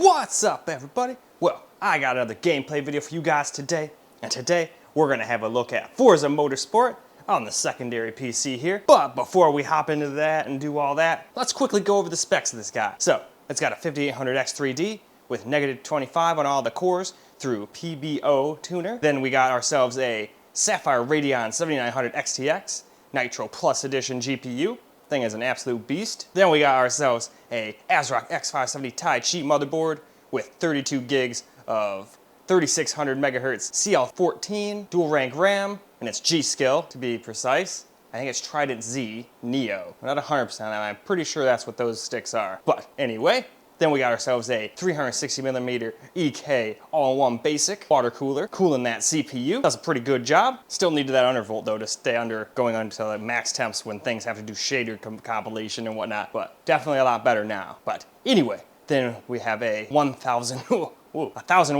What's up, everybody? Well, I got another gameplay video for you guys today, and today we're gonna have a look at Forza Motorsport on the secondary PC here. But before we hop into that and do all that, let's quickly go over the specs of this guy. So, it's got a 5800X3D with -25 on all the cores through PBO tuner. Then we got ourselves a Sapphire Radeon 7900 XTX Nitro Plus Edition GPU. Thing is an absolute beast. Then we got ourselves a AsRock X570 Taichi motherboard with 32 gigs of 3600 megahertz CL14 dual rank RAM, and it's G.Skill to be precise. I think it's Trident Z Neo. I'm not 100%, I'm pretty sure that's what those sticks are. But anyway, then we got ourselves a 360mm EK all-in-one basic water cooler, cooling that CPU. Does a pretty good job. Still needed that undervolt though to stay under, going until the max temps when things have to do shader compilation and whatnot, but definitely a lot better now. But anyway, then we have a 1000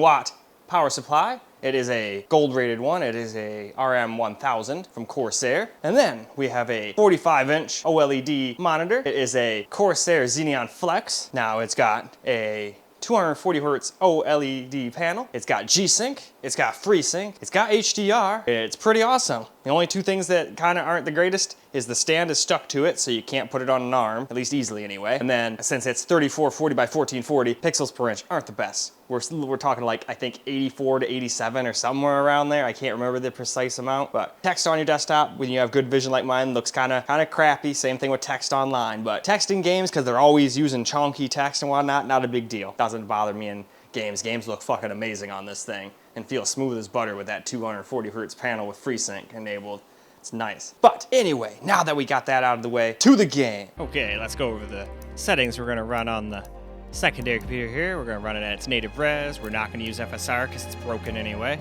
watt power supply. It is a gold rated one. It is a RM1000 from Corsair. And then we have a 45-inch OLED monitor. It is a Corsair XENEON Flex. Now it's got a 240 Hz OLED panel. It's got G-Sync, it's got FreeSync, it's got HDR. It's pretty awesome. The only two things that kind of aren't the greatest is the stand is stuck to it, so you can't put it on an arm, at least easily anyway. And then since it's 3440 by 1440, pixels per inch aren't the best. We're talking like, I think 84 to 87 or somewhere around there. I can't remember the precise amount, but text on your desktop when you have good vision like mine looks kind of crappy. Same thing with text online, but text in games, because they're always using chunky text and whatnot, not a big deal. Doesn't bother me in games. Games look fucking amazing on this thing and feel smooth as butter with that 240 Hz panel with FreeSync enabled. It's nice. But anyway, now that we got that out of the way, to the game. Okay, let's go over the settings we're gonna run on the secondary computer here. We're gonna run it at its native res. We're not gonna use FSR because it's broken anyway.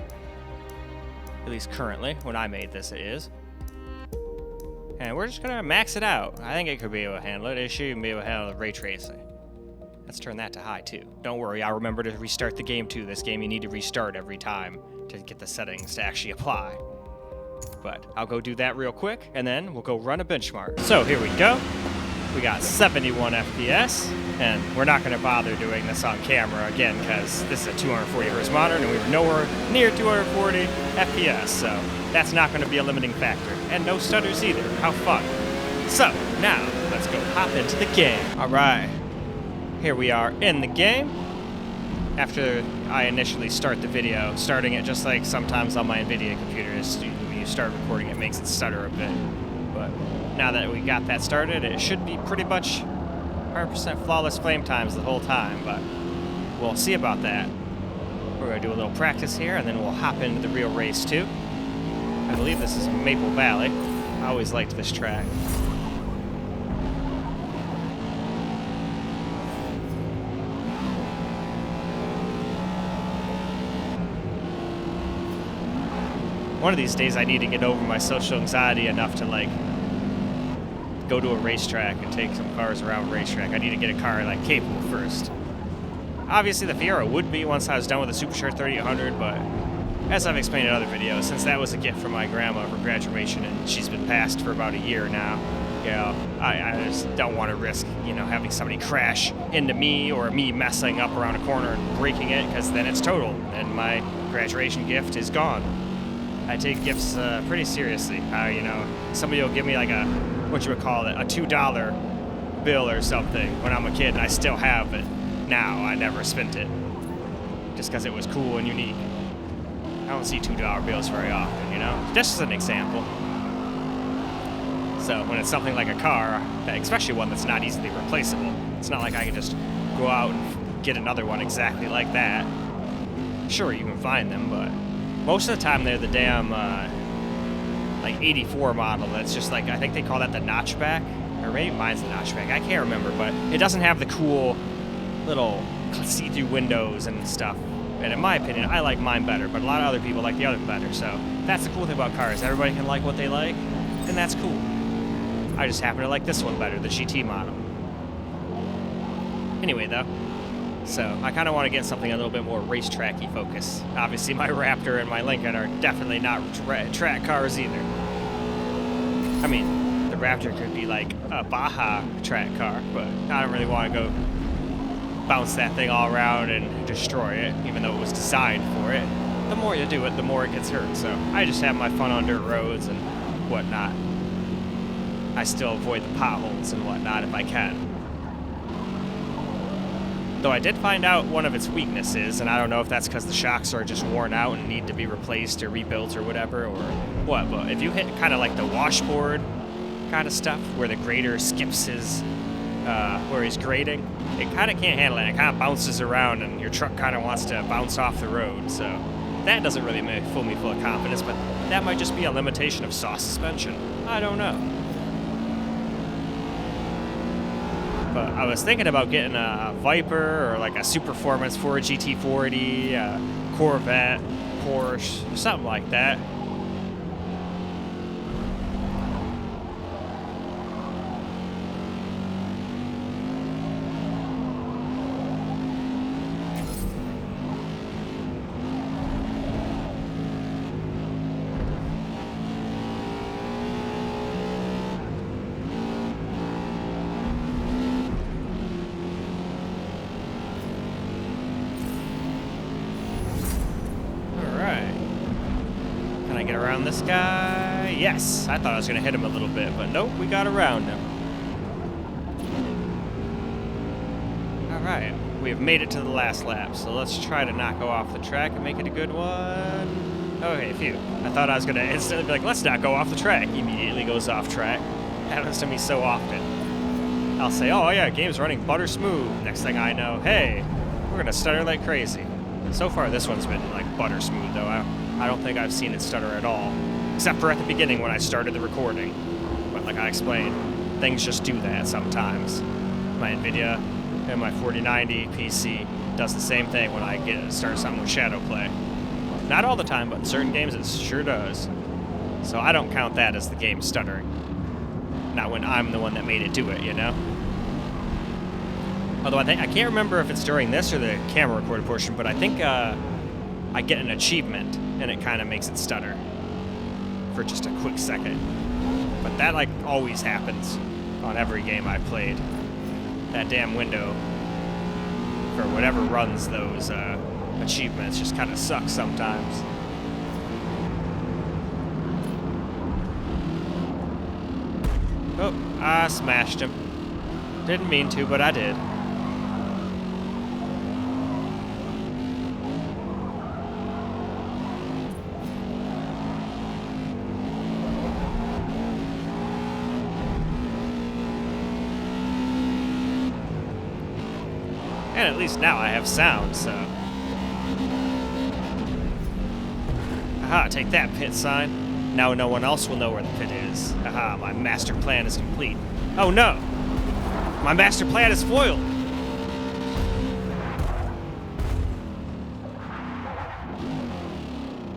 At least currently, when I made this it is. And we're just gonna max it out. I think it could be able to handle it. It should even be able to handle the ray tracing. Let's turn that to high too. Don't worry, I'll remember to restart the game too. This game you need to restart every time to get the settings to actually apply. But I'll go do that real quick and then we'll go run a benchmark. So here we go. We got 71 FPS, and we're not going to bother doing this on camera again because this is a 240 Hz monitor and we were nowhere near 240 FPS, so that's not going to be a limiting factor. And no stutters either. How fun. So now let's go hop into the game. All right, here we are in the game. After I initially start the video, starting it just like sometimes on my NVIDIA computer is when you start recording it makes it stutter a bit. But now that we got that started, it should be pretty much 100% flawless flame times the whole time, but we'll see about that. We're going to do a little practice here, and then we'll hop into the real race too. I believe this is Maple Valley. I always liked this track. One of these days I need to get over my social anxiety enough to like go to a racetrack and take some cars around a racetrack. I need to get a car like capable first. Obviously the Fiero would be once I was done with the Supercharged 3800, but as I've explained in other videos, since that was a gift from my grandma for graduation and she's been passed for about a year now, you know, I just don't want to risk, you know, having somebody crash into me or me messing up around a corner and breaking it, because then it's total and my graduation gift is gone. I take gifts pretty seriously. You know, somebody will give me like a, what you would call it, a $2 bill or something when I'm a kid, and I still have it now. I never spent it just because it was cool and unique. I don't see $2 bills very often, you know? Just as an example. So when it's something like a car, especially one that's not easily replaceable, it's not like I can just go out and get another one exactly like that. Sure, you can find them, but most of the time they're the damn like 84 model that's just like, I think they call that the notchback, or maybe mine's the notchback, I can't remember, but it doesn't have the cool little see-through windows and stuff. And in my opinion, I like mine better, but a lot of other people like the other better, so that's the cool thing about cars. Everybody can like what they like, and that's cool. I just happen to like this one better, the GT model. Anyway though, so I kind of want to get something a little bit more racetracky focused. Obviously my Raptor and my Lincoln are definitely not track cars either. I mean, the Raptor could be like a Baja track car, but I don't really want to go bounce that thing all around and destroy it, even though it was designed for it. The more you do it, the more it gets hurt. So I just have my fun on dirt roads and whatnot. I still avoid the potholes and whatnot if I can. Though I did find out one of its weaknesses, and I don't know if that's because the shocks are just worn out and need to be replaced or rebuilt or whatever, or what, but if you hit kind of like the washboard kind of stuff, where the grader skips his, where he's grading, it kind of can't handle it. It kind of bounces around, and your truck kind of wants to bounce off the road, so that doesn't really fill me full of confidence, but that might just be a limitation of soft suspension. I don't know. But I was thinking about getting a Viper or like a Superformance Ford GT40, a Corvette, Porsche, something like that. Around this guy. Yes, I thought I was going to hit him a little bit, but nope, we got around him. Alright, we have made it to the last lap, so let's try to not go off the track and make it a good one. Okay, phew. I thought I was going to instantly be like, let's not go off the track. He immediately goes off track. Happens to me so often. I'll say, oh yeah, game's running butter smooth. Next thing I know, hey, we're going to stutter like crazy. So far, this one's been like butter smooth, though. I don't think I've seen it stutter at all, except for at the beginning when I started the recording. But like I explained, things just do that sometimes. My NVIDIA and my 4090 PC does the same thing when I start something with shadow play. Not all the time, but in certain games it sure does. So I don't count that as the game stuttering. Not when I'm the one that made it do it, you know? Although I can't remember if it's during this or the camera recorded portion, but I think I get an achievement, and it kind of makes it stutter for just a quick second. But that, like, always happens on every game I've played. That damn window for whatever runs those achievements just kind of sucks sometimes. Oh, I smashed him. Didn't mean to, but I did. And at least now I have sound, so... Aha, take that, pit sign. Now no one else will know where the pit is. Aha, my master plan is complete. Oh no! My master plan is foiled!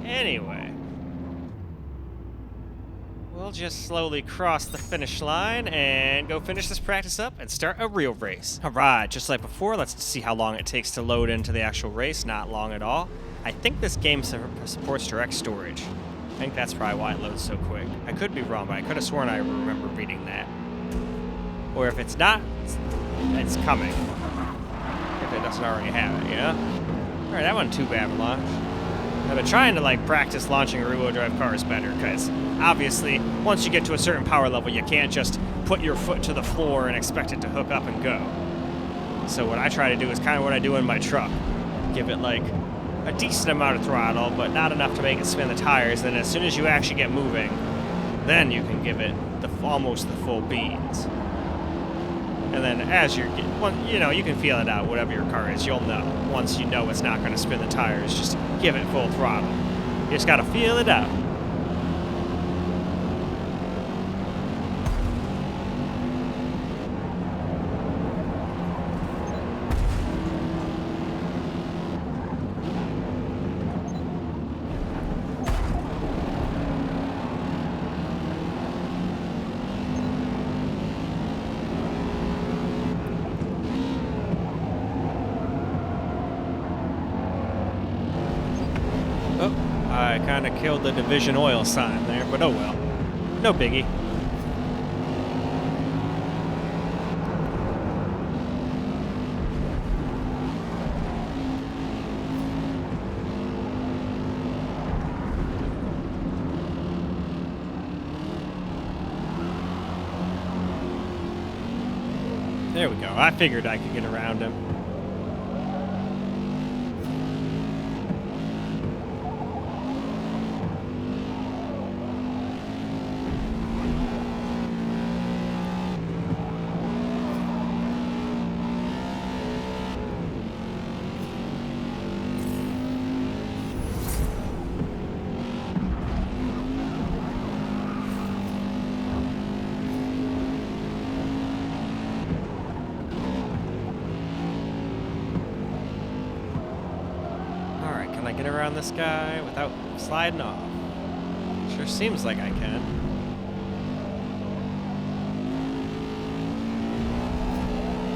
Anyway... We'll just slowly cross the finish line and go finish this practice up and start a real race. Alright, just like before, let's see how long it takes to load into the actual race. Not long at all. I think this game supports direct storage. I think that's probably why it loads so quick. I could be wrong, but I could have sworn I remember reading that. Or if it's not, it's coming. If it doesn't already have it, you know? Alright, that wasn't too bad of a launch. I've been trying to like practice launching rear-wheel drive cars better, because obviously once you get to a certain power level you can't just put your foot to the floor and expect it to hook up and go. So what I try to do is kind of what I do in my truck. Give it like a decent amount of throttle, but not enough to make it spin the tires. Then as soon as you actually get moving, then you can give it almost the full beans. And then as you're, you know, you can feel it out, whatever your car is, you'll know. Once you know it's not going to spin the tires, just give it full throttle. You just got to feel it out. I kind of killed the Division Oil sign there, but oh well. No biggie. There we go. I figured I could get around him. Can I get around this guy without sliding off? Sure seems like I can.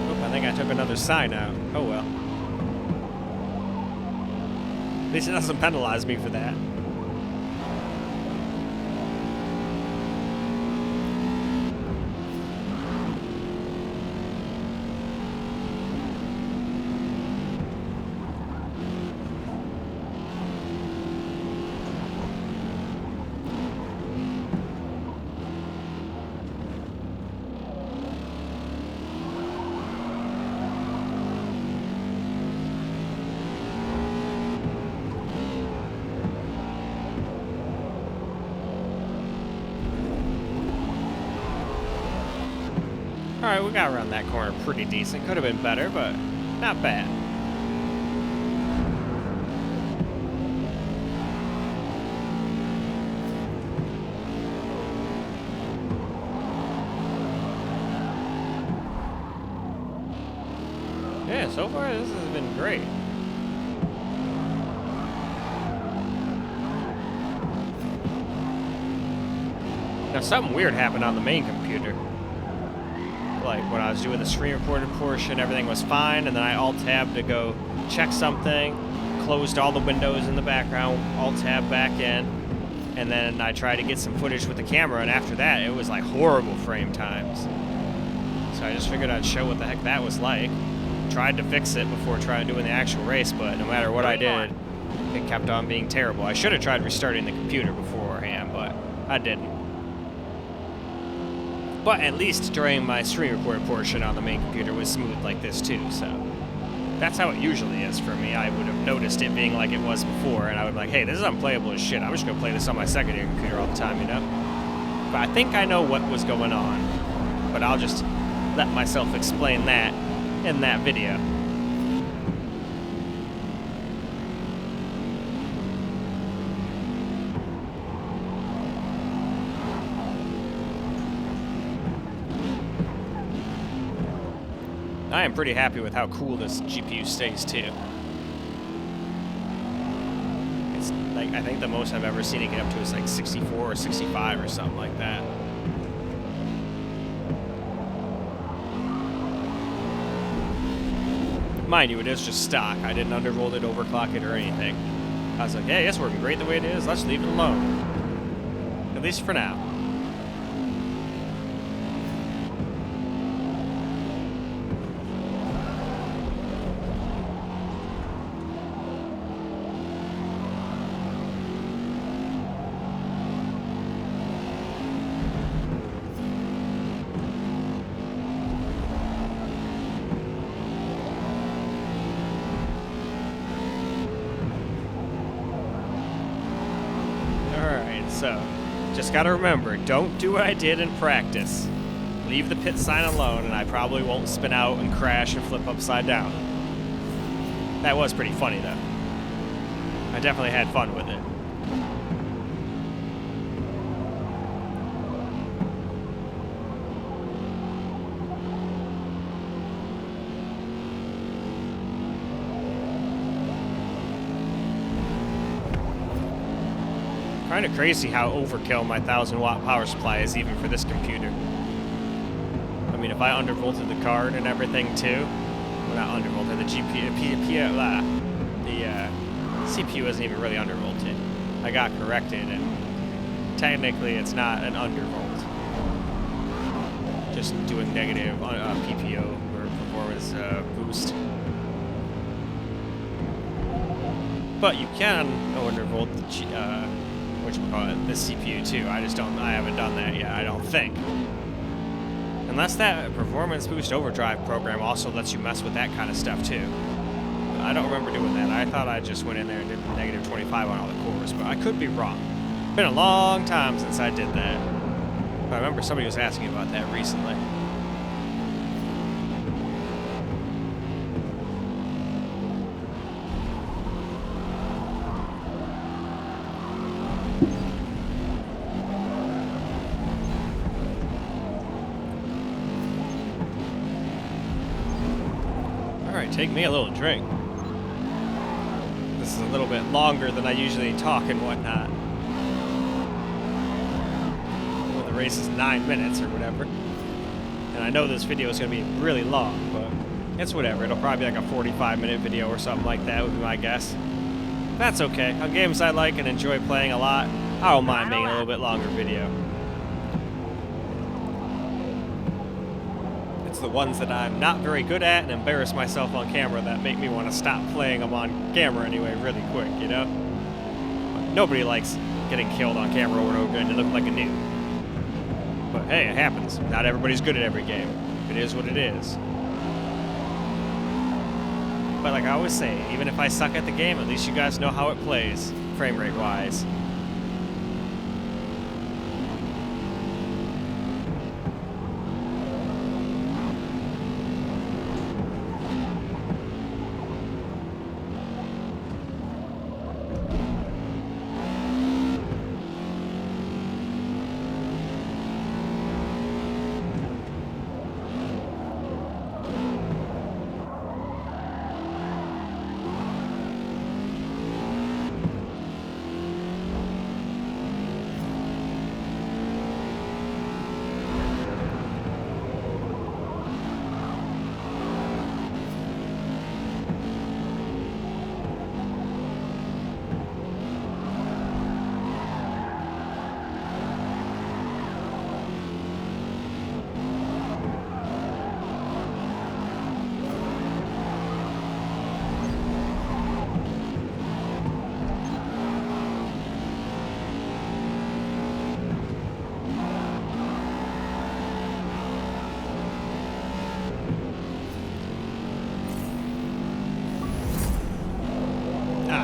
Oop, I think I took another sign out. Oh well. At least it doesn't penalize me for that. Alright, we got around that corner pretty decent. Could have been better, but not bad. Yeah, so far this has been great. Now something weird happened on the main computer. Like when I was doing the screen recorded portion, everything was fine, and then I alt-tabbed to go check something, closed all the windows in the background, alt-tabbed back in, and then I tried to get some footage with the camera, and after that, it was like horrible frame times. So I just figured I'd show what the heck that was like. Tried to fix it before trying doing the actual race, but no matter what I did, it kept on being terrible. I should have tried restarting the computer beforehand, but I didn't. But at least during my screen record portion on the main computer was smooth like this too, so that's how it usually is for me. I would have noticed it being like it was before, and I would be like, hey, this is unplayable as shit. I'm just gonna play this on my secondary computer all the time, you know? But I think I know what was going on, but I'll just let myself explain that in that video. I am pretty happy with how cool this GPU stays too. It's like, I think the most I've ever seen it get up to is like 64 or 65 or something like that. Mind you, it is just stock. I didn't undervolt it, overclock it, or anything. I was like, hey, it's working great the way it is. Let's leave it alone. At least for now. So, just gotta remember, don't do what I did in practice. Leave the pit sign alone, and I probably won't spin out and crash and flip upside down. That was pretty funny, though. I definitely had fun with it. Kind of crazy how overkill my 1000-watt power supply is even for this computer. I mean, if I undervolted the card and everything too, well, not undervolted, the CPU isn't even really undervolted. I got corrected, and technically it's not an undervolt. Just doing negative PPO or performance boost. But you can undervolt the whatchamacallit, this CPU too. I haven't done that yet, I don't think. Unless that performance boost overdrive program also lets you mess with that kind of stuff too. But I don't remember doing that. I thought I just went in there and did negative 25 on all the cores, but I could be wrong. It's been a long time since I did that. But I remember somebody was asking about that recently. Take me a little drink. This is a little bit longer than I usually talk and whatnot. Well, the race is 9 minutes or whatever. And I know this video is going to be really long, but it's whatever. It'll probably be like a 45-minute video or something like that would be my guess. That's okay. On games I like and enjoy playing a lot, I don't mind making a little bit longer video. The ones that I'm not very good at and embarrass myself on camera that make me want to stop playing them on camera anyway really quick, you know? But nobody likes getting killed on camera over and over again to look like a noob. But hey, it happens. Not everybody's good at every game. It is what it is. But like I always say, even if I suck at the game, at least you guys know how it plays, frame rate wise.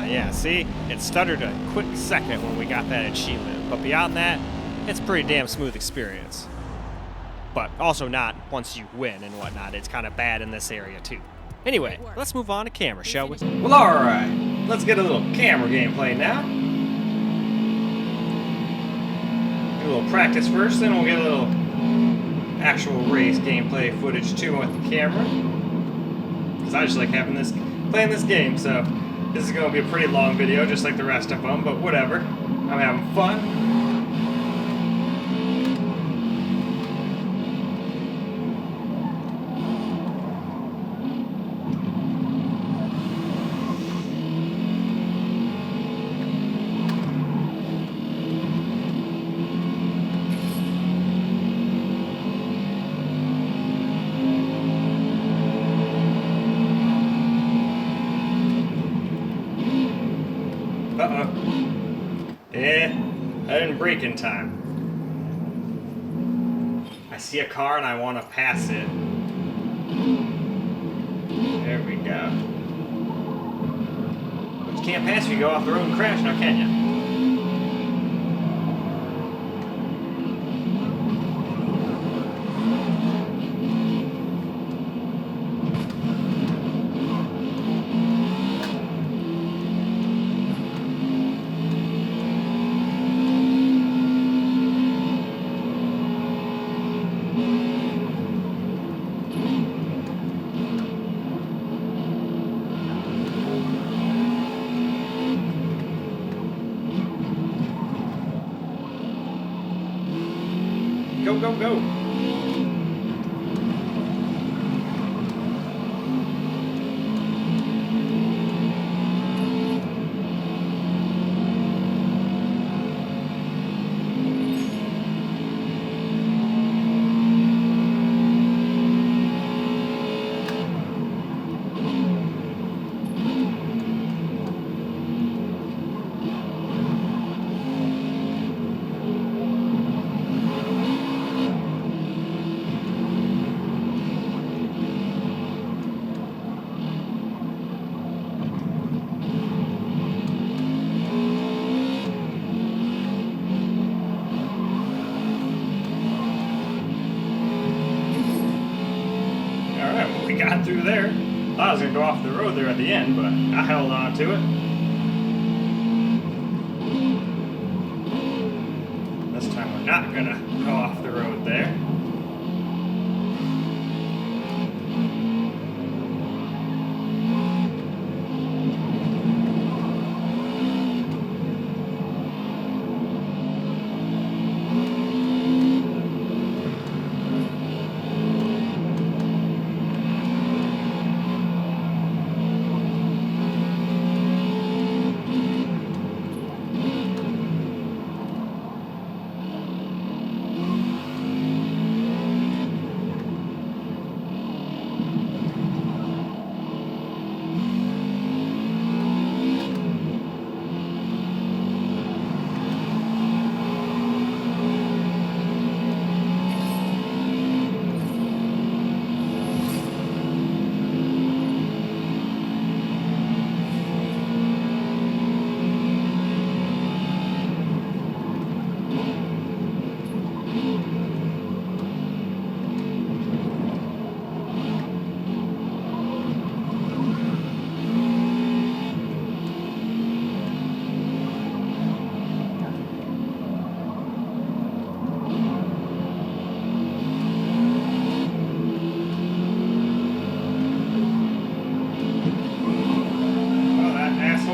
Yeah, see? It stuttered a quick second when we got that achievement, but beyond that, it's a pretty damn smooth experience. But also not once you win and whatnot. It's kind of bad in this area too. Anyway, let's move on to camera, shall we? Well, alright. Let's get a little camera gameplay now. Do a little practice first, then we'll get a little actual race gameplay footage too with the camera. Because I just like having playing this game, so this is going to be a pretty long video, just like the rest of them, but whatever. I'm having fun. I didn't brake in time. I see a car and I want to pass it. There we go. But you can't pass if you go off the road and crash now, can you? Go, go, go. was going to go off the road there at the end, but I held on to it. This time we're not going to go off the road there.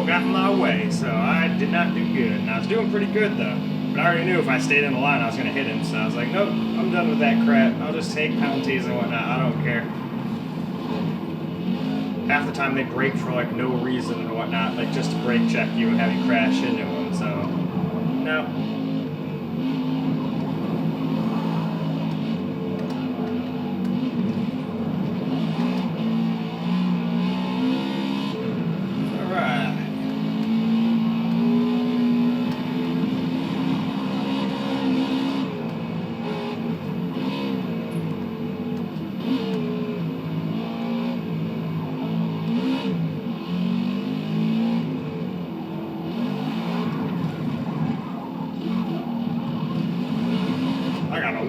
Got in my way, so I did not do good. And I was doing pretty good though, but I already knew if I stayed in the line I was going to hit him, so I was like, nope, I'm done with that crap. I'll just take penalties and whatnot. I don't care. Half the time they brake for like no reason and whatnot, like just to brake check you and have you crash into them, so no.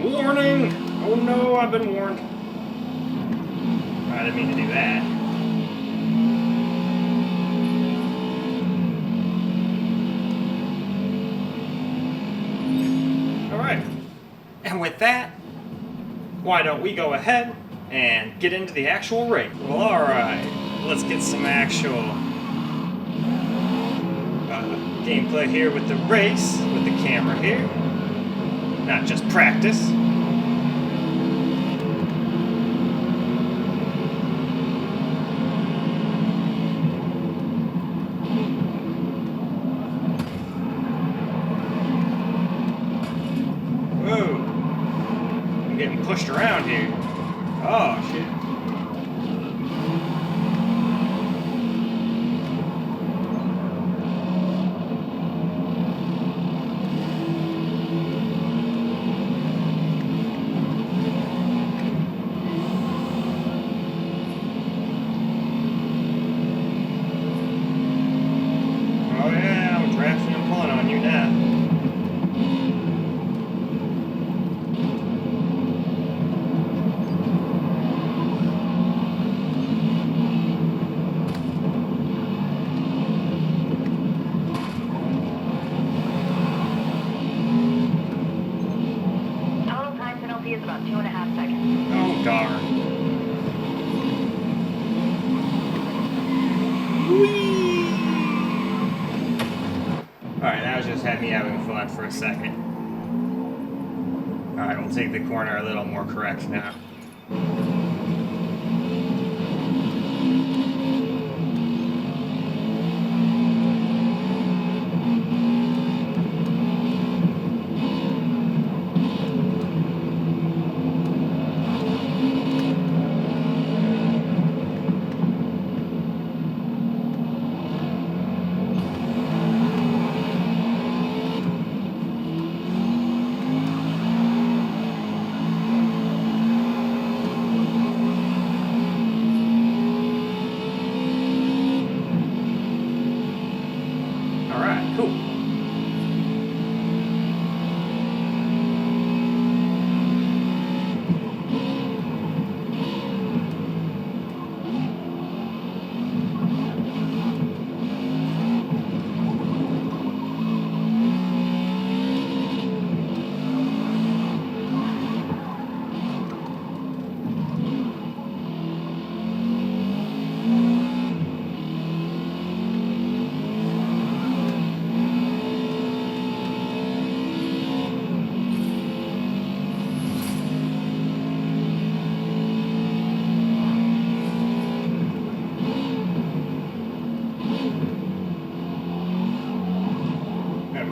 Warning! Oh no, I've been warned. I didn't mean to do that. Alright. And with that, why don't we go ahead and get into the actual race? Well, alright. Let's get some actual gameplay here with the race, with the camera here. Not just practice. Whoa. I'm getting pushed around here. Oh, shit. Is about 2.5 seconds. Oh, darn. Alright, that was just had me having fun for a second. Alright, we'll take the corner a little more correct now.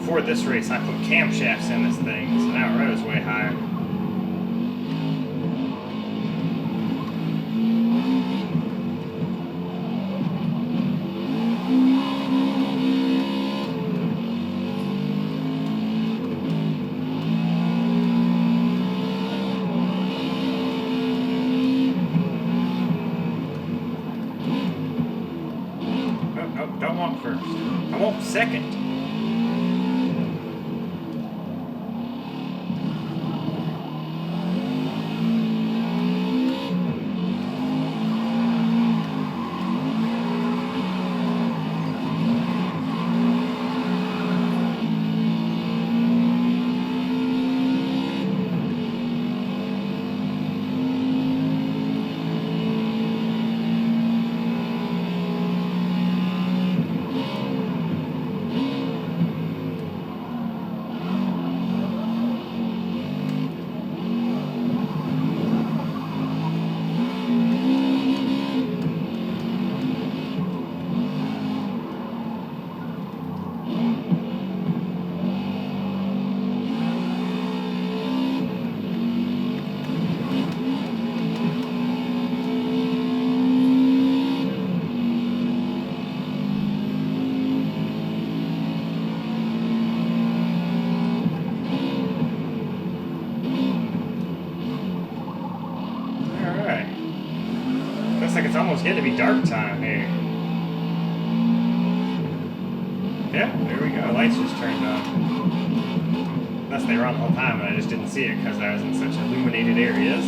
before this race, I put camshafts in this thing, so now it was way higher. Don't want first. I want second. Looks like it's almost getting to be dark time here. Yeah, there we go. Lights just turned on. Unless they were on the whole time, and I just didn't see it because I was in such illuminated areas.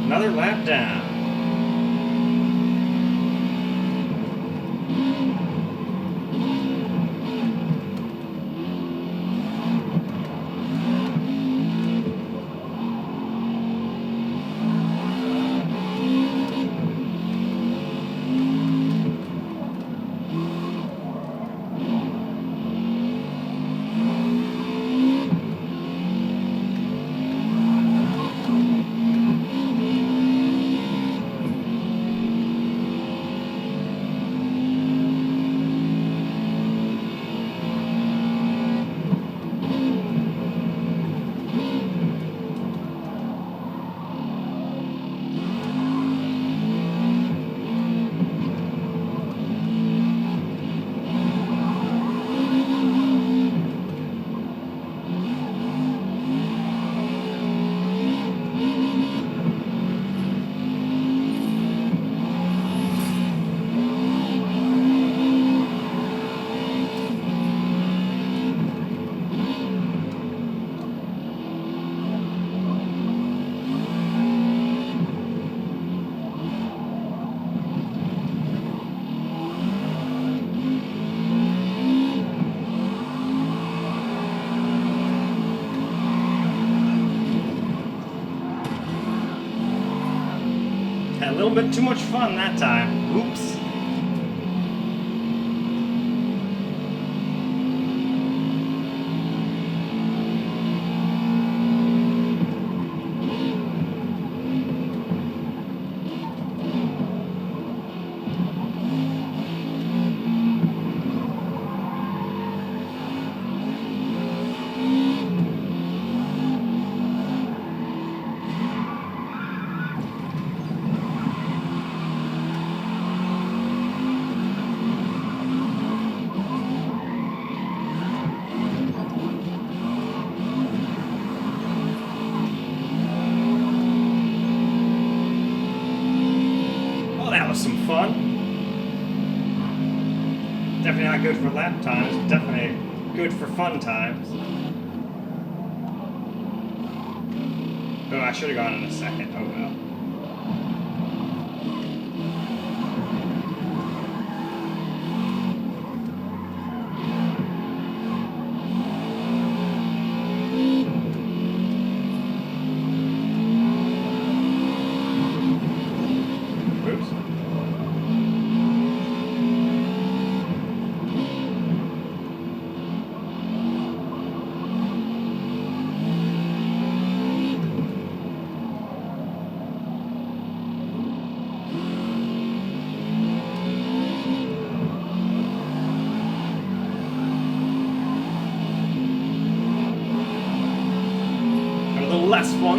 Another lap down. Had a little bit too much fun that time. Oops. Some fun. Definitely not good for lap times, definitely good for fun times. Oh, I should have gone in a second. Oh well.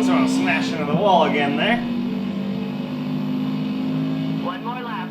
almost want to smash into the wall again there. One more lap.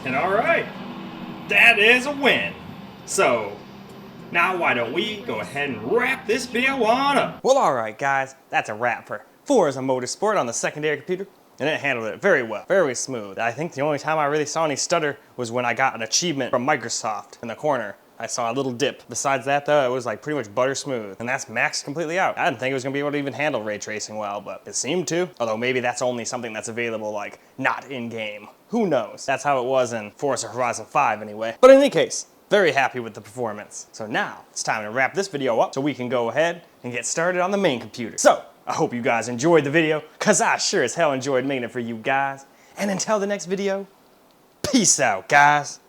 And alright, that is a win. So, now why don't we go ahead and wrap this video on up? Well, alright guys, that's a wrap for Forza Motorsport on the secondary computer. And it handled it very well, very smooth. I think the only time I really saw any stutter was when I got an achievement from Microsoft in the corner. I saw a little dip. Besides that though, it was like pretty much butter smooth. And that's maxed completely out. I didn't think it was gonna be able to even handle ray tracing well, but it seemed to. Although maybe that's only something that's available like not in game. Who knows? That's how it was in Forza Horizon 5 anyway. But in any case, very happy with the performance. So now it's time to wrap this video up so we can go ahead and get started on the main computer. So I hope you guys enjoyed the video, cause I sure as hell enjoyed making it for you guys. And until the next video, peace out guys.